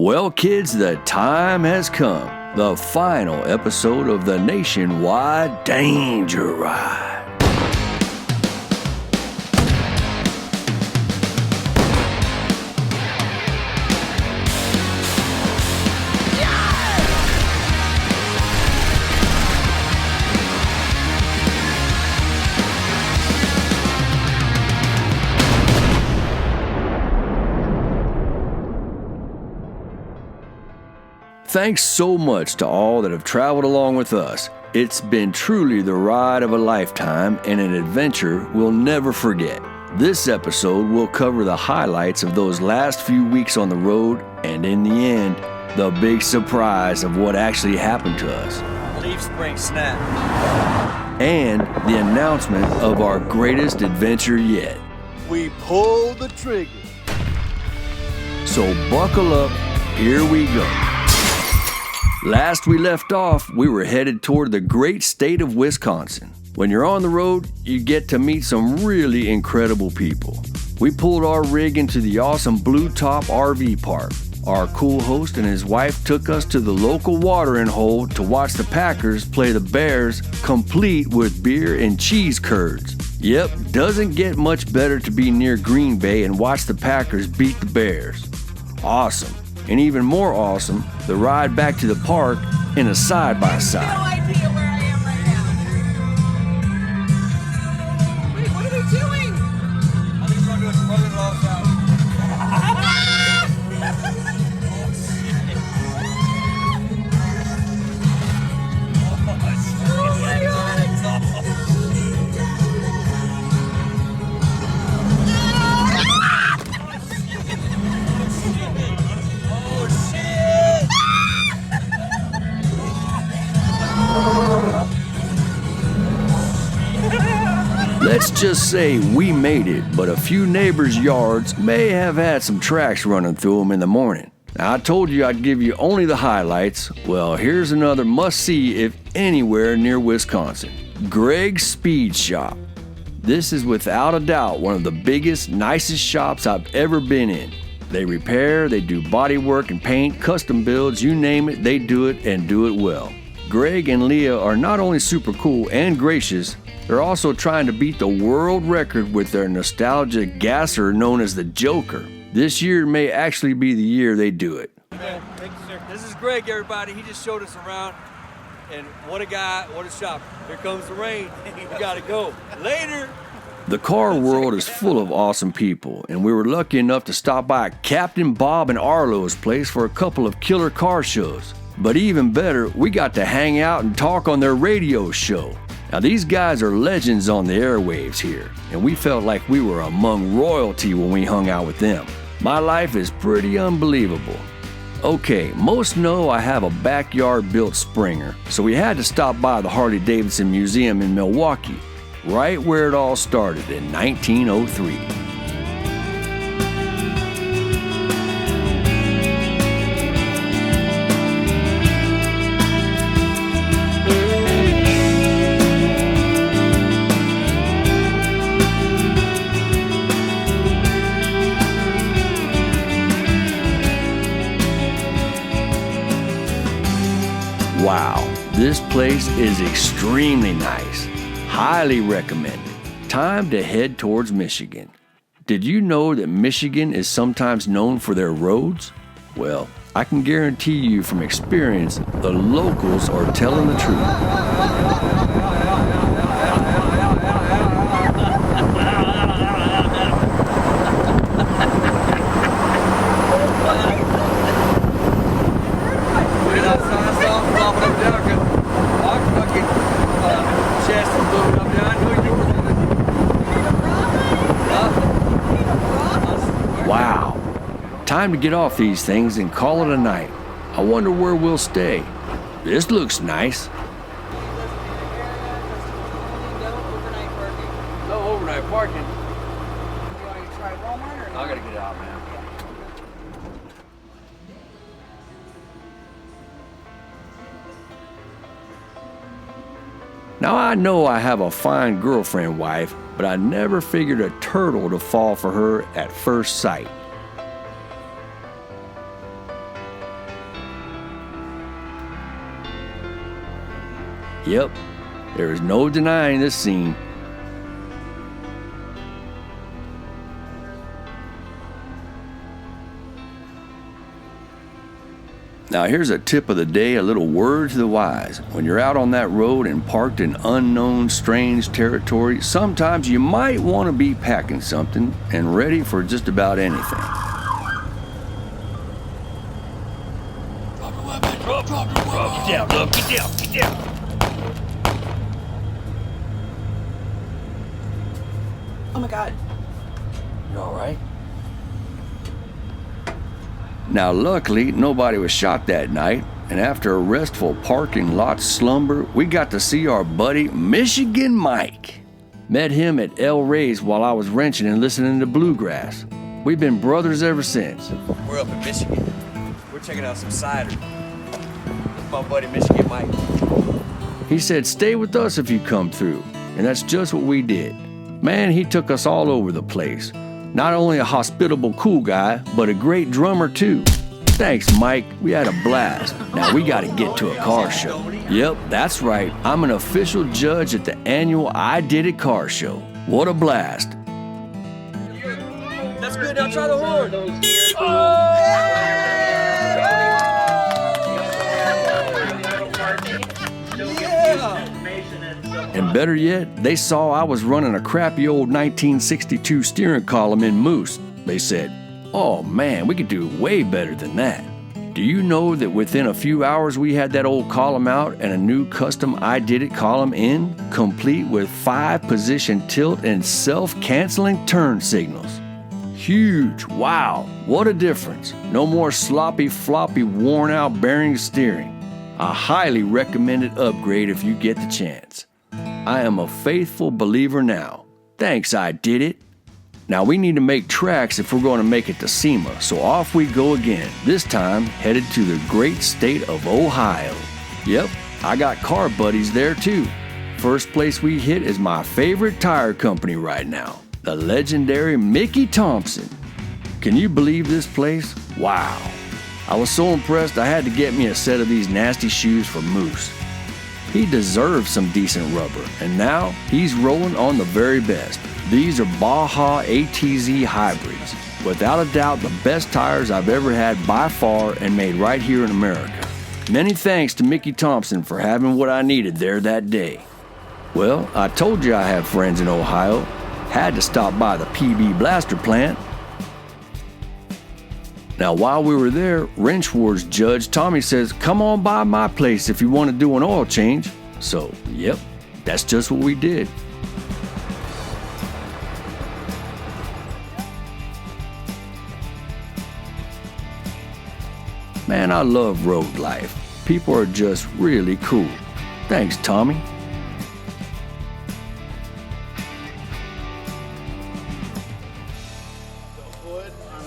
Well, kids, the time has come. The final episode of the Nationwide Danger Ride. Thanks so much to all that have traveled along with us. It's been truly the ride of a lifetime and an adventure we'll never forget. This episode will cover the highlights of those last few weeks on the road and, in the end, the big surprise of what actually happened to us. Leaf spring snap. And the announcement of our greatest adventure yet. We pulled the trigger. So buckle up, here we go. Last we left off, we were headed toward the great state of Wisconsin. When you're on the road, you get to meet some really incredible people. We pulled our rig into the awesome Blue Top RV park. Our cool host and his wife took us to the local watering hole to watch the Packers play the Bears, complete with beer and cheese curds. Yep, doesn't get much better to be near Green Bay and watch the Packers beat the Bears. Awesome. And even more awesome, the ride back to the park in a side-by-side. No idea where I am right now. Wait, what are they doing? I think we're going to do a brother-in-law's house. Oh my God. Let's just say we made it, but a few neighbors' yards may have had some tracks running through them in the morning. Now, I told you I'd give you only the highlights. Well, here's another must-see if anywhere near Wisconsin. Greg's Speed Shop. This is without a doubt one of the biggest, nicest shops I've ever been in. They repair, they do body work and paint, custom builds, you name it, they do it and do it well. Greg and Leah are not only super cool and gracious, they're also trying to beat the world record with their nostalgia gasser known as the Joker. This year may actually be the year they do it. Thank you, sir. This is Greg, everybody. He just showed us around. And what a guy, what a shop. Here comes the rain. We gotta go. Later. The car world is full of awesome people, and we were lucky enough to stop by Captain Bob and Arlo's place for a couple of killer car shows. But even better, we got to hang out and talk on their radio show. Now, these guys are legends on the airwaves here, and we felt like we were among royalty when we hung out with them. My life is pretty unbelievable. Okay, most know I have a backyard-built Springer, so we had to stop by the Harley-Davidson Museum in Milwaukee, right where it all started in 1903. Wow, this place is extremely nice. Highly recommended. Time to head towards Michigan. Did you know that Michigan is sometimes known for their roads? Well, I can guarantee you from experience, the locals are telling the truth. Wow. Time to get off these things and call it a night. I wonder where we'll stay. This looks nice. No overnight parking. You want to try Walmart or I gotta get out, man. Now I know I have a fine girlfriend wife, but I never figured a turtle to fall for her at first sight. Yep, there is no denying this scene. Now here's a tip of the day, a little word to the wise. When you're out on that road and parked in unknown, strange territory, sometimes you might want to be packing something and ready for just about anything. Drop your weapon. Drop your weapon. Get down, look. Get down. Get down. Oh my God. You all right? Now, luckily, nobody was shot that night, and after a restful parking lot slumber, we got to see our buddy Michigan Mike. Met him at El Rey's while I was wrenching and listening to bluegrass. We've been brothers ever since. We're up in Michigan. We're checking out some cider. This is my buddy Michigan Mike. He said, stay with us if you come through, and that's just what we did. Man, he took us all over the place. Not only a hospitable, cool guy, but a great drummer, too. Thanks, Mike. We had a blast. Now we gotta get to a car show. Yep, that's right. I'm an official judge at the annual I Did It car show. What a blast. That's good. Now try the horn. And better yet, they saw I was running a crappy old 1962 steering column in Moose. They said, oh man, we could do way better than that. Do you know that within a few hours we had that old column out and a new custom I Did It column in, complete with 5-position tilt and self-canceling turn signals? Huge, wow, what a difference. No more sloppy, floppy, worn-out bearing steering. A highly recommended upgrade if you get the chance. I am a faithful believer now. Thanks, I Did It. Now we need to make tracks if we're going to make it to SEMA, so off we go again, this time headed to the great state of Ohio. Yep, I got car buddies there too. First place we hit is my favorite tire company right now, the legendary Mickey Thompson. Can you believe this place? Wow. I was so impressed I had to get me a set of these nasty shoes for Moose. He deserves some decent rubber, and now he's rolling on the very best. These are Baja ATZ hybrids. Without a doubt, the best tires I've ever had by far and made right here in America. Many thanks to Mickey Thompson for having what I needed there that day. Well, I told you I have friends in Ohio. Had to stop by the PB Blaster plant. Now, while we were there, Wrench Wars judge Tommy says, come on by my place if you want to do an oil change. So, yep, that's just what we did. Man, I love road life. People are just really cool. Thanks, Tommy.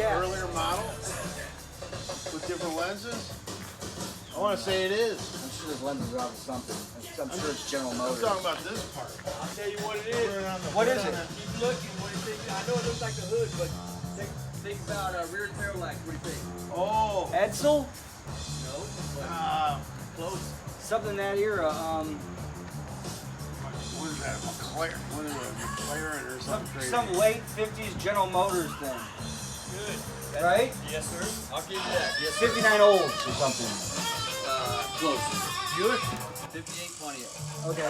Earlier model with different lenses. I want to say it is. I'm sure this lenses are out of something. I'm sure it's General I'm Motors. talking about this part. I'll tell you what it is. What is it? Keep looking. What do you think? I know it looks like a hood, but think about rear tail lights. What do you think? Oh, Edsel? close. Something that era. What is that? McLaren? What is it? McLaren or something crazy? Some late 50s General Motors thing. Good. Right? Yes, sir. I'll give you that. Yes, sir. 59 olds or something. Close. Good. 58 Pontiac. Okay.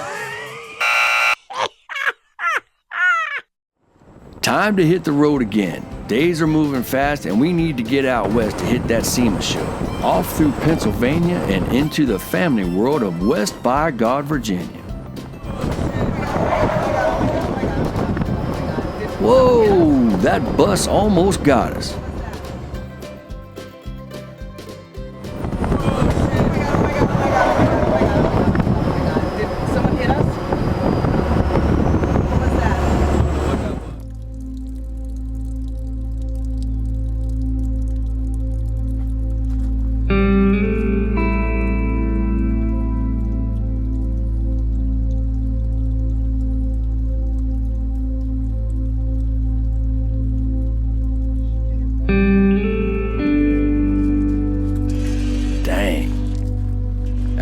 Time to hit the road again. Days are moving fast and we need to get out west to hit that SEMA show. Off through Pennsylvania and into the family world of West by God, Virginia. Whoa, that bus almost got us. Did someone hit us? What was that?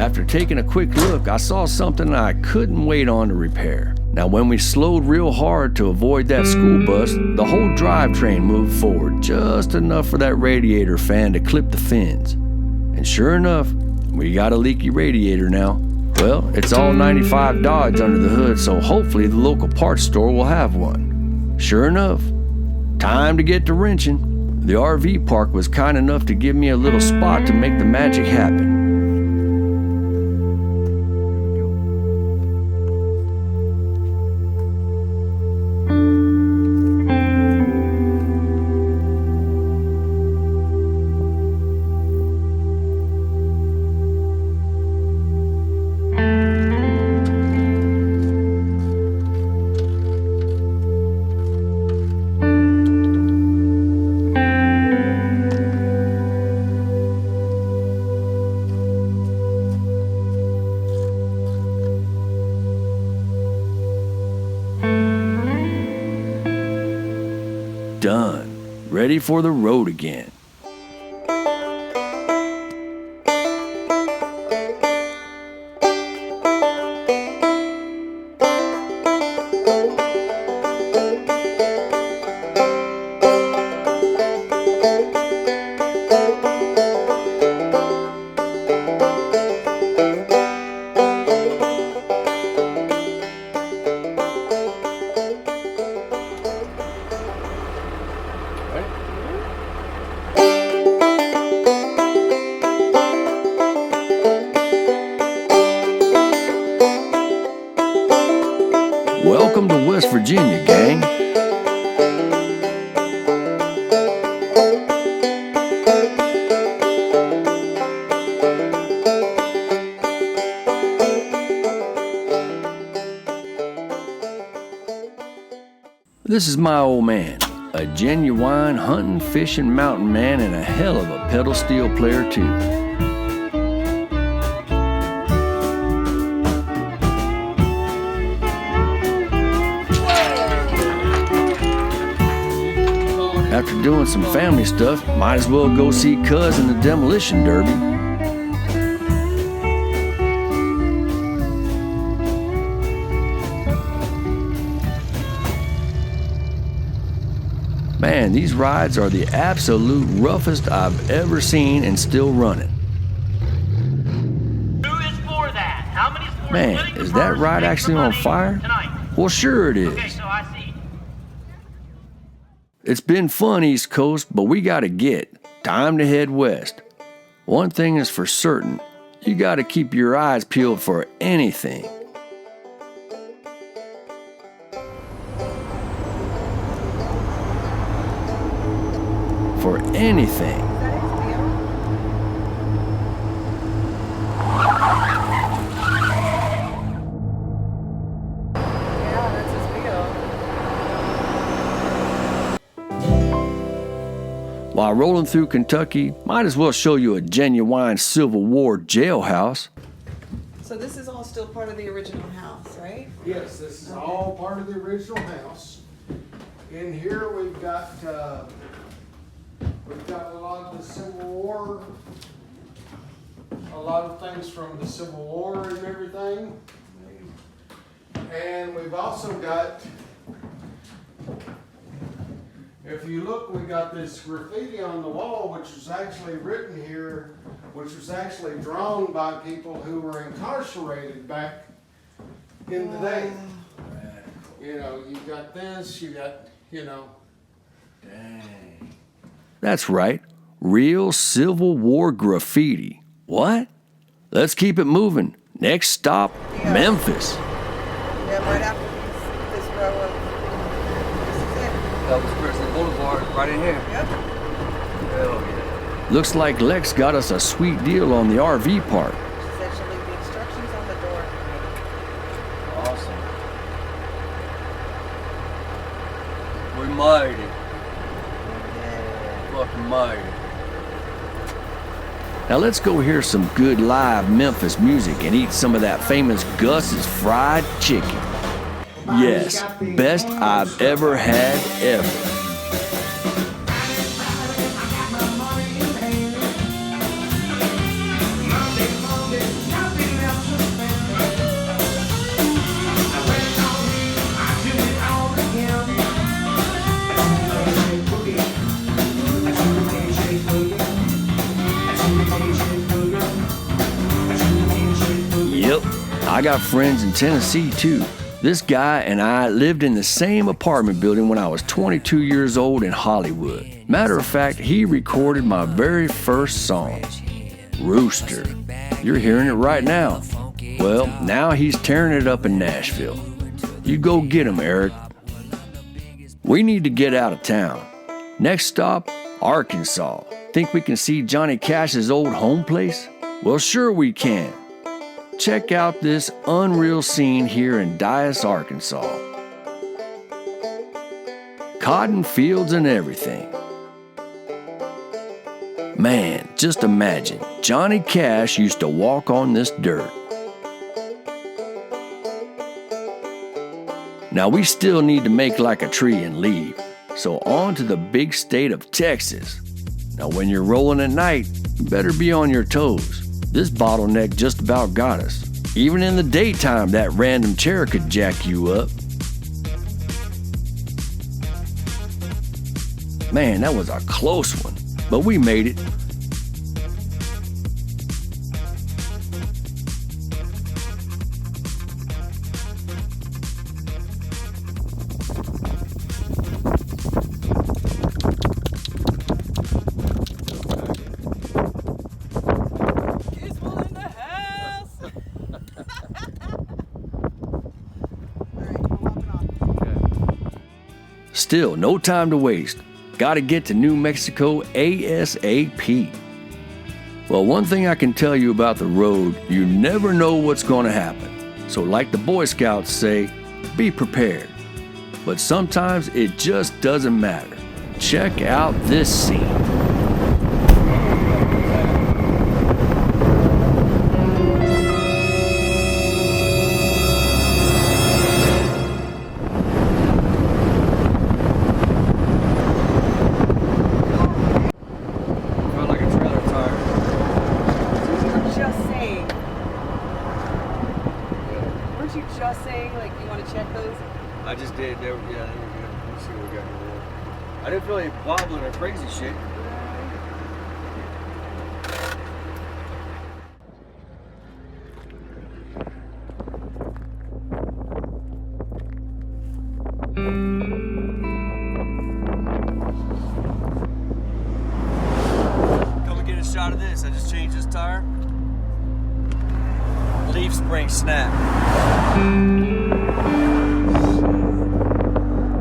After taking a quick look, I saw something I couldn't wait on to repair. Now, when we slowed real hard to avoid that school bus, the whole drivetrain moved forward just enough for that radiator fan to clip the fins. And sure enough, we got a leaky radiator now. Well, it's all 95 Dodge under the hood, so hopefully the local parts store will have one. Sure enough, time to get to wrenching. The RV park was kind enough to give me a little spot to make the magic happen. Done. Ready for the road again. Welcome to West Virginia, gang. This is my old man, a genuine hunting, fishing mountain man and a hell of a pedal steel player too. After doing some family stuff, might as well go see Cuz in the demolition derby. Man, these rides are the absolute roughest I've ever seen and still running. Who is for that? How many sports Man, is that ride actually on fire? Well, sure it is. Okay, so I see. It's been fun East Coast, but we gotta get. Time to head west. One thing is for certain, you gotta keep your eyes peeled for anything. For anything. Yeah, that's his deal. While rolling through Kentucky, might as well show you a genuine Civil War jailhouse. So this is all still part of the original house, right? Yes, this is all part of the original house. In here, we've got a lot of the Civil War, a lot of things from the Civil War and everything. And we've also got, if you look, we got this graffiti on the wall, which was actually written here, which was actually drawn by people who were incarcerated back in the day. You know, you got this, you got, you know. Dang. That's right, real Civil War graffiti. What? Let's keep it moving. Next stop, Yeah. Memphis. Yeah, right after this row of, this is it. Elvis Presley Boulevard, right in here. Yep. Hell yeah. Looks like Lex got us a sweet deal on the RV park. She said she'll leave the instructions on the door. Awesome. We made it. Fucking made it. Now let's go hear some good live Memphis music and eat some of that famous Gus's fried chicken. Yes, best I've ever had ever. Monday, Yep, I got friends in Tennessee too. This guy and I lived in the same apartment building when I was 22 years old in Hollywood. Matter of fact, he recorded my very first song, Rooster. You're hearing it right now. Well, now he's tearing it up in Nashville. You go get him, Eric. We need to get out of town. Next stop, Arkansas. Think we can see Johnny Cash's old home place? Well, sure we can. Check out this unreal scene here in Dyess, Arkansas. Cotton fields and everything. Man, just imagine, Johnny Cash used to walk on this dirt. Now we still need to make like a tree and leave. So on to the big state of Texas. Now when you're rolling at night, you better be on your toes. This bottleneck just about got us. Even in the daytime, that random chair could jack you up. Man, that was a close one, but we made it. Still, no time to waste. Gotta get to New Mexico ASAP. Well, one thing I can tell you about the road, you never know what's gonna happen. So like the Boy Scouts say, be prepared. But sometimes it just doesn't matter. Check out this scene. Just saying, like, you want to check those? I just did. They were good. Let's see what we got here. I didn't feel any wobbling or crazy shit. Come and get a shot of this. I just changed this tire. Leaf spring snap.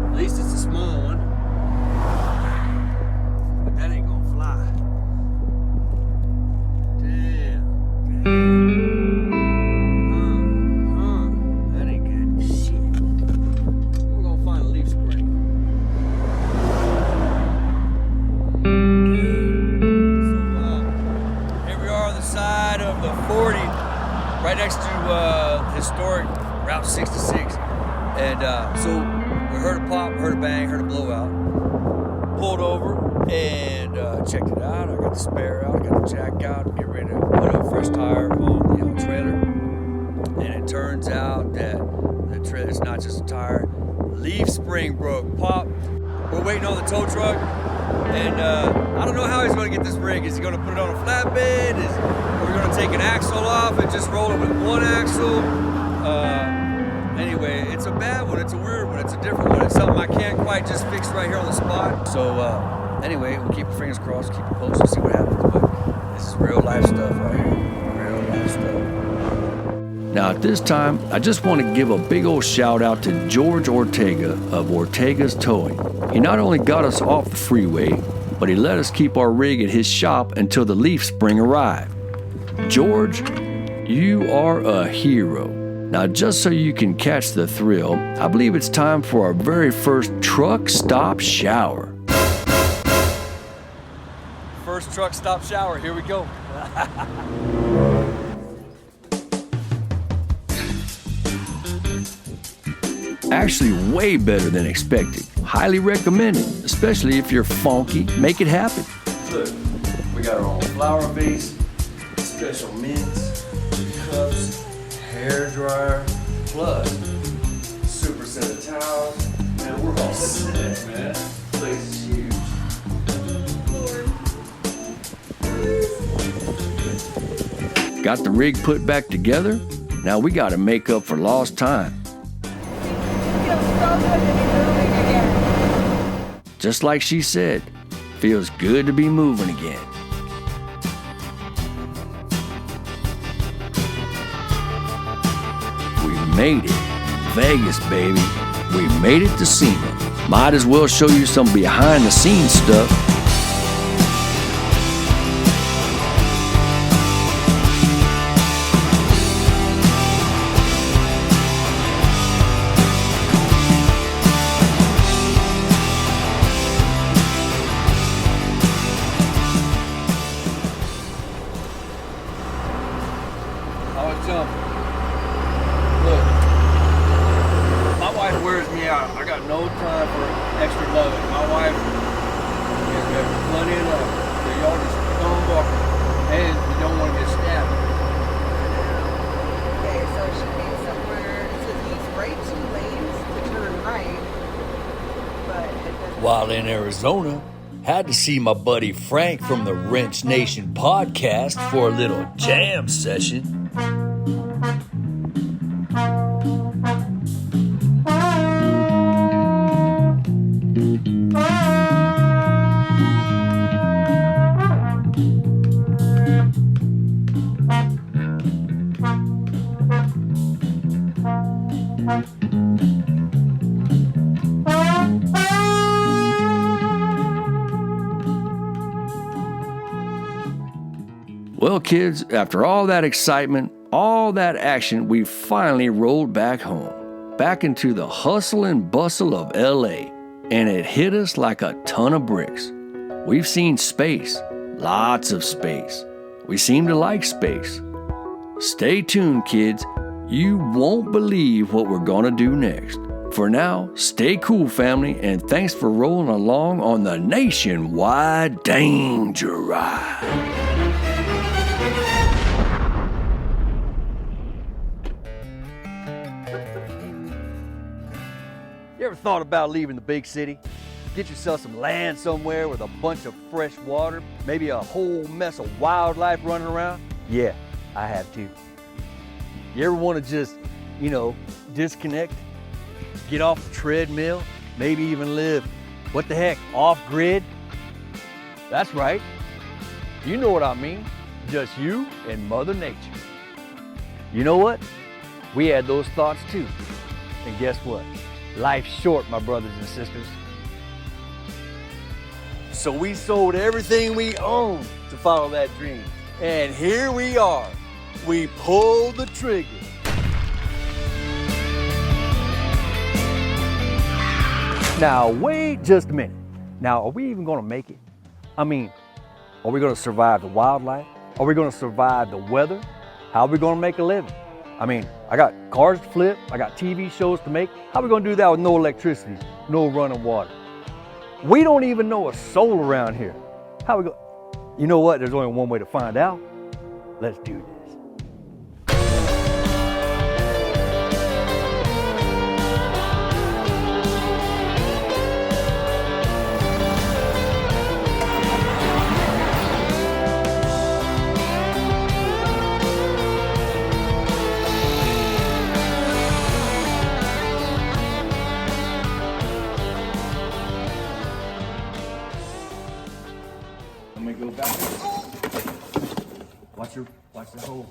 At least it's a small one. But that ain't gonna fly. Damn. That ain't good. Shit. We're gonna find a leaf spring. So, here we are on the side of the 40. Right next to historic Route 66. And so we heard a pop, heard a bang, heard a blowout. Pulled over and checked it out. I got the spare out, I got the jack out, get ready to put a fresh tire on the trailer. And it turns out that the trailer's not just a tire. Leaf spring broke. Pop. We're waiting on the tow truck. And I don't know how he's going to get this rig. Is he going to put it on a flatbed? Are we going to take an axle off and just roll it with one axle? Anyway, it's a bad one. It's a weird one. It's a different one. It's something I can't quite just fix right here on the spot. So anyway, we'll keep our fingers crossed, keep it posted, see what happens. But this is real life stuff right here. Real life stuff. Now at this time, I just want to give a big old shout out to George Ortega of Ortega's Towing. He not only got us off the freeway, but he let us keep our rig at his shop until the leaf spring arrived. George, you are a hero. Now just so you can catch the thrill, I believe it's time for our very first truck stop shower. First truck stop shower, here we go. Actually way better than expected. Highly recommended, especially if you're funky. Make it happen. Look, we got our own flower base, special mints, cups, hair dryer, plus super set of towels. Man, we're all set, man. This place is huge. Got the rig put back together? Now we gotta make up for lost time. Feels so good to be moving again. Just like she said, feels good to be moving again. We made it. Vegas, baby. We made it to SEMA. Might as well show you some behind the scenes stuff. How it jumping? Look, my wife wears me out. I got no time for extra loving. My wife has got plenty of love. So y'all just don't walk. And you don't want to get stabbed. Okay, so it should be somewhere. It says he's right 2 lanes to turn right. But it doesn't. While in Arizona, had to see my buddy Frank from the Wrench Nation podcast for a little jam session. Well, kids, after all that excitement, all that action, we finally rolled back home, back into the hustle and bustle of LA, and it hit us like a ton of bricks. We've seen space, lots of space. We seem to like space. Stay tuned, kids. You won't believe what we're gonna do next. For now, stay cool, family, and thanks for rolling along on the Nationwide Danger Ride. You ever thought about leaving the big city? Get yourself some land somewhere with a bunch of fresh water, maybe a whole mess of wildlife running around? Yeah, I have too. You ever want to just, disconnect, get off the treadmill, maybe even live, what the heck, off grid? That's right. You know what I mean. Just you and Mother Nature. You know what? We had those thoughts too. And guess what? Life's short, my brothers and sisters. So we sold everything we owned to follow that dream. And here we are. We pulled the trigger. Now, wait just a minute. Now, are we even gonna make it? I mean, are we gonna survive the wildlife? Are we gonna survive the weather? How are we gonna make a living? I mean, I got cars to flip, I got TV shows to make. How are we gonna do that with no electricity, no running water? We don't even know a soul around here. How we go? You know what? There's only one way to find out. Let's do this. Let me go back. Watch the hole.